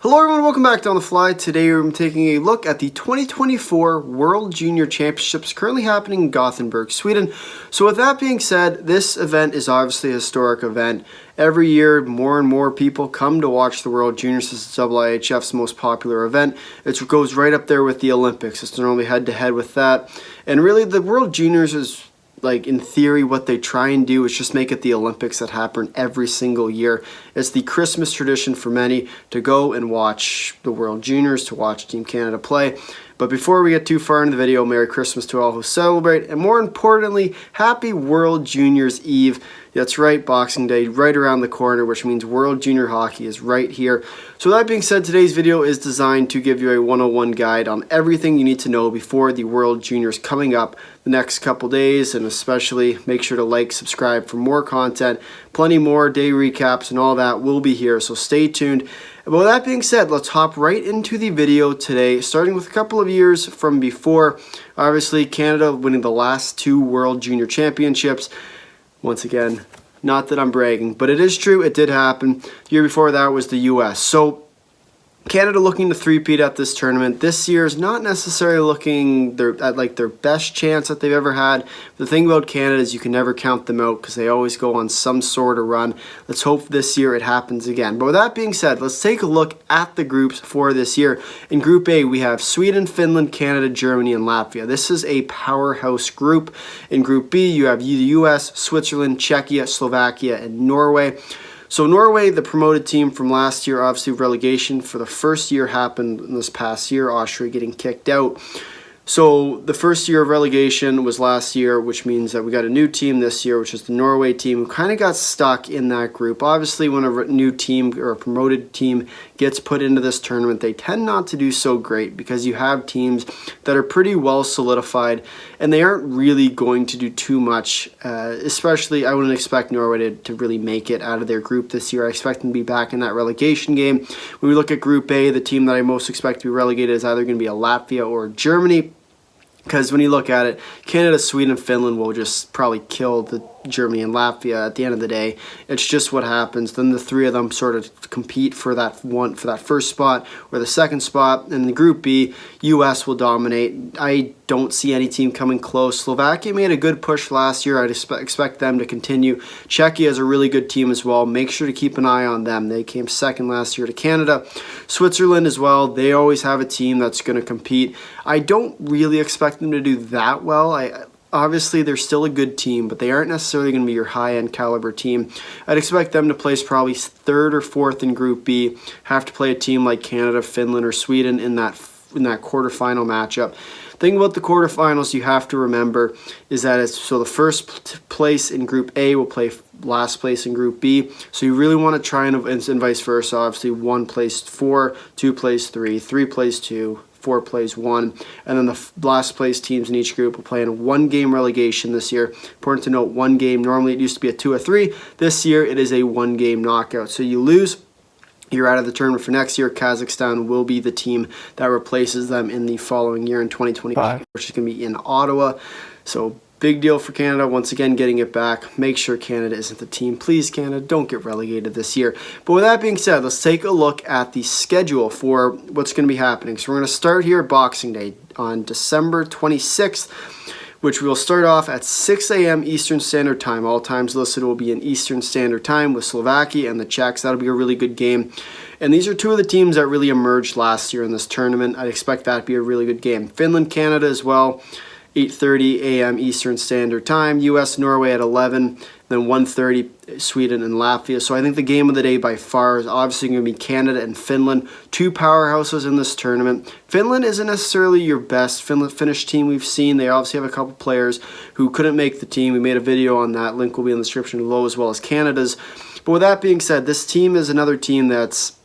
Hello everyone, welcome back to On The Fly. Today we're taking a look at the 2024 World Junior Championships currently happening in Gothenburg, Sweden. So with that being said, this event is obviously a historic event. Every year, more and more people come to watch the World Juniors. This is IIHF's most popular event. It goes right up there with the Olympics. It's normally head-to-head with that. And really, the World Juniors is, like, in theory, what they try and do is just make it the Olympics that happen every single year. It's the Christmas tradition for many to go and watch the World Juniors, to watch Team Canada play. But before we get too far into the video, Merry Christmas to all who celebrate, and more importantly, Happy World Juniors Eve. That's right, Boxing Day, right around the corner, which means World Junior Hockey is right here. So that being said, today's video is designed to give you a 101 guide on everything you need to know before the World Juniors coming up the next couple days, and especially make sure to like, subscribe for more content. Plenty more day recaps and all that will be here, so stay tuned. But with that being said, let's hop right into the video today, starting with a couple of years from before. Obviously, Canada winning the last two World Junior Championships. Once again, not that I'm bragging, but it is true, it did happen. The year before that was the US. So Canada looking to three-peat at this tournament. This year is not necessarily looking at their best chance that they've ever had. The thing about Canada is you can never count them out because they always go on some sort of run. Let's hope this year it happens again. But with that being said, let's take a look at the groups for this year. In Group A, we have Sweden, Finland, Canada, Germany, and Latvia. This is a powerhouse group. In Group B, you have the US, Switzerland, Czechia, Slovakia, and Norway. So Norway, the promoted team from last year, obviously relegation for the first year happened in this past year, Austria getting kicked out. So the first year of relegation was last year, which means that we got a new team this year, which is the Norway team, who kind of got stuck in that group. Obviously, when a new team or a promoted team gets put into this tournament, they tend not to do so great because you have teams that are pretty well solidified and they aren't really going to do too much. Especially, I wouldn't expect Norway to really make it out of their group this year. I expect them to be back in that relegation game. When we look at Group A, the team that I most expect to be relegated is either going to be a Latvia or Germany. Because when you look at it, Canada, Sweden, and Finland will just probably kill the Germany and Latvia at the end of the day. It's just what happens. Then the three of them sort of compete for that first spot or the second spot. And in Group B, US will dominate. I don't see any team coming close. Slovakia made a good push last year. I'd expect them to continue. Czechia is a really good team as well. Make sure to keep an eye on them. They came second last year to Canada. Switzerland as well. They always have a team that's going to compete. I don't really expect them to do that well. Obviously, they're still a good team, but they aren't necessarily going to be your high-end caliber team. I'd expect them to place probably third or fourth in Group B, have to play a team like Canada, Finland, or Sweden in that quarterfinal matchup. The thing about the quarterfinals you have to remember is that the first place in Group A will play last place in Group B. So you really want to try and vice versa. Obviously, 1 plays 4, 2 plays 3, 3 plays 2, 4 plays 1, and then the last place teams in each group will play in a 1-game relegation this year. Important to note, 1 game. Normally it used to be a 2 or 3. This year it is a 1-game knockout. So you lose, you're out of the tournament for next year. Kazakhstan will be the team that replaces them in the following year in 2025, which is going to be in Ottawa. So big deal for Canada, once again, getting it back. Make sure Canada isn't the team. Please, Canada, don't get relegated this year. But with that being said, let's take a look at the schedule for what's going to be happening. So we're going to start here Boxing Day on December 26th, which will start off at 6 a.m. Eastern Standard Time. All times listed will be in Eastern Standard Time with Slovakia and the Czechs. That'll be a really good game. And these are two of the teams that really emerged last year in this tournament. I'd expect that to be a really good game. Finland, Canada as well. 8:30 a.m. Eastern Standard Time, US, Norway at 11, then 1:30 Sweden and Latvia. So I think the game of the day by far is obviously going to be Canada and Finland, two powerhouses in this tournament. Finland isn't necessarily your best Finnish team we've seen. They obviously have a couple players who couldn't make the team. We made a video on that. Link will be in the description below, as well as Canada's. But with that being said, this team is another team that's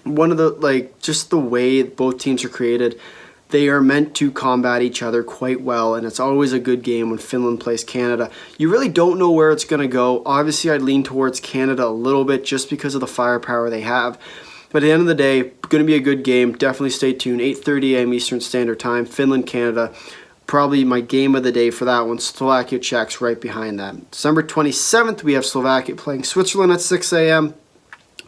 one of the, just the way both teams are created. They are meant to combat each other quite well, and it's always a good game when Finland plays Canada. You really don't know where it's going to go. Obviously, I'd lean towards Canada a little bit just because of the firepower they have. But at the end of the day, going to be a good game. Definitely stay tuned. 8:30 a.m. Eastern Standard Time, Finland, Canada. Probably my game of the day for that one. Slovakia, Czechs right behind that. December 27th, we have Slovakia playing Switzerland at 6 a.m.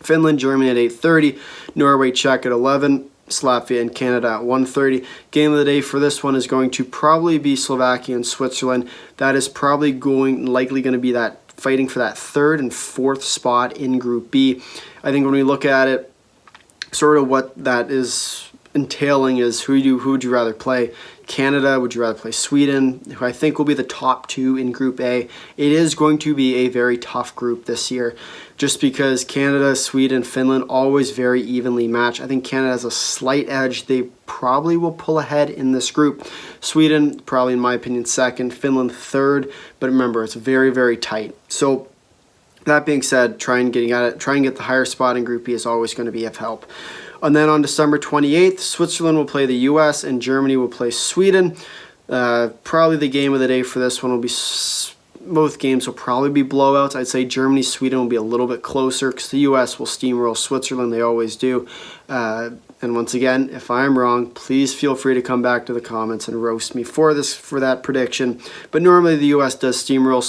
Finland, Germany at 8:30, Norway, Czech at 11, Latvia and Canada at 1:30. Game of the day for this one is going to probably be Slovakia and Switzerland. That is probably likely going to be that fighting for that third and fourth spot in Group B. I think when we look at it, sort of what that is entailing is who would you rather play? Canada, would you rather play Sweden, who I think will be the top two in Group A. It is going to be a very tough group this year, just because Canada, Sweden, Finland always very evenly matched. I think Canada has a slight edge. They probably will pull ahead in this group. Sweden, probably in my opinion, second. Finland, third. But remember, it's very, very tight. So that being said, try and get the higher spot in Group B is always going to be of help. And then on December 28th, Switzerland will play the U.S. and Germany will play Sweden. Probably the game of the day for this one will be, both games will probably be blowouts. I'd say Germany, Sweden will be a little bit closer because the U.S. will steamroll Switzerland. They always do. And once again, if I'm wrong, please feel free to come back to the comments and roast me for that prediction. But normally the U.S. does steamroll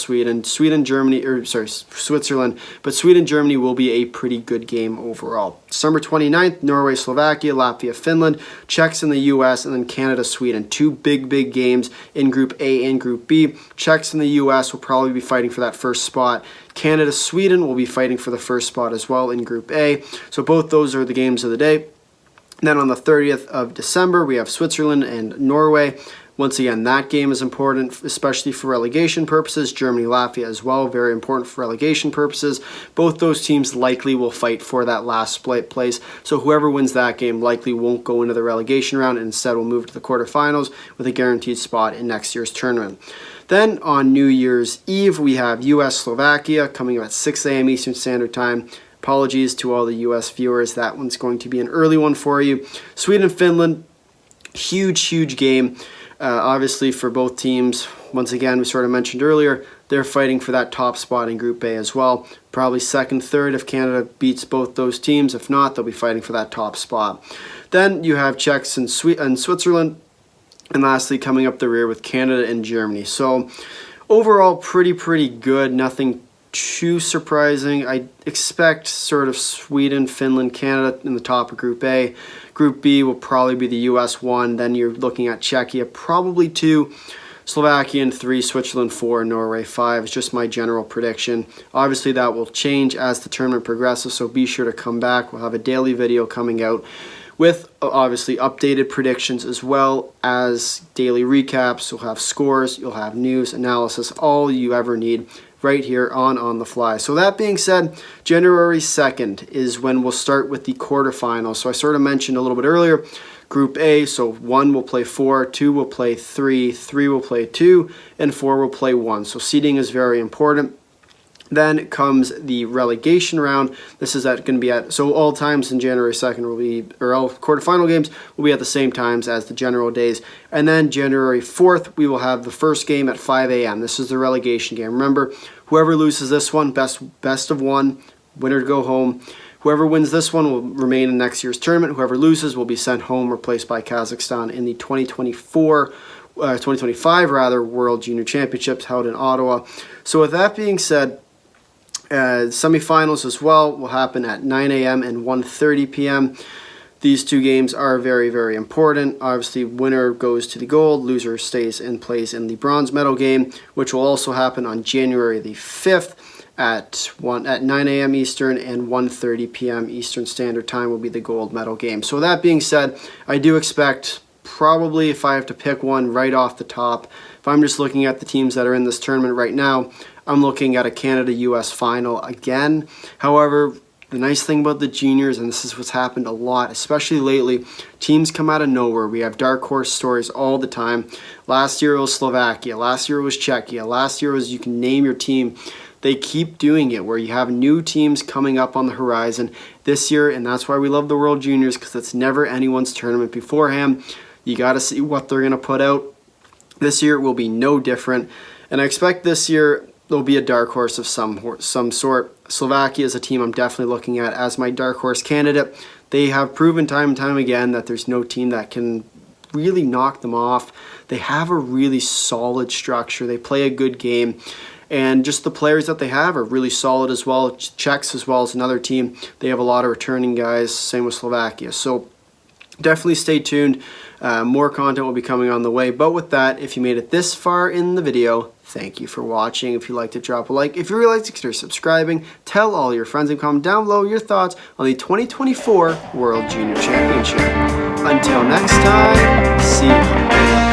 Switzerland, but Sweden, Germany will be a pretty good game overall. December 29th, Norway, Slovakia, Latvia, Finland, Czechs in the U.S., and then Canada, Sweden. Two big games in Group A and Group B. Czechs in the U.S. will probably be fighting for that first spot. Canada, Sweden will be fighting for the first spot as well in Group A. So both those are the games of the day. Then on the 30th of December, we have Switzerland and Norway. Once again, that game is important, especially for relegation purposes. Germany, Latvia as well, very important for relegation purposes. Both those teams likely will fight for that last split place. So whoever wins that game likely won't go into the relegation round and instead will move to the quarterfinals with a guaranteed spot in next year's tournament. Then on New Year's Eve, we have U.S. Slovakia coming up at 6 a.m. Eastern Standard Time. Apologies to all the U.S. viewers. That one's going to be an early one for you. Sweden, Finland, huge game. Obviously for both teams, once again, we sort of mentioned earlier, they're fighting for that top spot in Group A as well. Probably second, third if Canada beats both those teams. If not, they'll be fighting for that top spot. Then you have Czechs and Switzerland. And lastly, coming up the rear with Canada and Germany. So overall, pretty good. Nothing too surprising. I expect sort of Sweden, Finland, Canada in the top of Group A. Group B will probably be the US 1. Then you're looking at Czechia, probably 2. Slovakia 3, Switzerland 4, Norway 5. It's just my general prediction. Obviously, that will change as the tournament progresses, so be sure to come back. We'll have a daily video coming out with obviously updated predictions as well as daily recaps. You'll have scores, you'll have news, analysis, all you ever need right here on the fly. So that being said, January 2nd is when we'll start with the quarterfinals. So I sort of mentioned a little bit earlier, Group A, so 1 will play 4, 2 will play 3, 3 will play 2, and 4 will play 1. So seeding is very important. Then comes the relegation round. This is going to be so all times in January 2nd will be, or all quarterfinal games will be at the same times as the general days. And then January 4th, we will have the first game at 5 a.m. This is the relegation game. Remember, whoever loses this one, best of one, winner to go home. Whoever wins this one will remain in next year's tournament. Whoever loses will be sent home, replaced by Kazakhstan in the 2025 World Junior Championships held in Ottawa. So with that being said, semifinals as well will happen at 9 a.m. and 1:30 p.m. These two games are very important. Obviously, winner goes to the gold, loser stays and plays in the bronze medal game, which will also happen on January the 5th at 9 a.m. Eastern and 1:30 p.m. Eastern Standard Time will be the gold medal game. So that being said, I do expect probably, if I have to pick one right off the top, if I'm just looking at the teams that are in this tournament right now, I'm looking at a Canada-US final again. However, the nice thing about the juniors, and this is what's happened a lot, especially lately, teams come out of nowhere. We have dark horse stories all the time. Last year it was Slovakia. Last year it was Czechia. Last year was, you can name your team. They keep doing it where you have new teams coming up on the horizon this year, and that's why we love the World Juniors, because it's never anyone's tournament beforehand. You got to see what they're going to put out. This year will be no different, and I expect this year there'll be a dark horse of some sort. Slovakia is a team I'm definitely looking at as my dark horse candidate. They have proven time and time again that there's no team that can really knock them off. They have a really solid structure. They play a good game. and just the players that they have are really solid as well. Czechs as well as another team. They have a lot of returning guys, same with Slovakia. So definitely stay tuned. More content will be coming on the way. But with that, if you made it this far in the video, thank you for watching. If you liked it, drop a like. If you really liked it, consider subscribing. Tell all your friends and comment down below your thoughts on the 2024 World Junior Championship. Until next time, see you.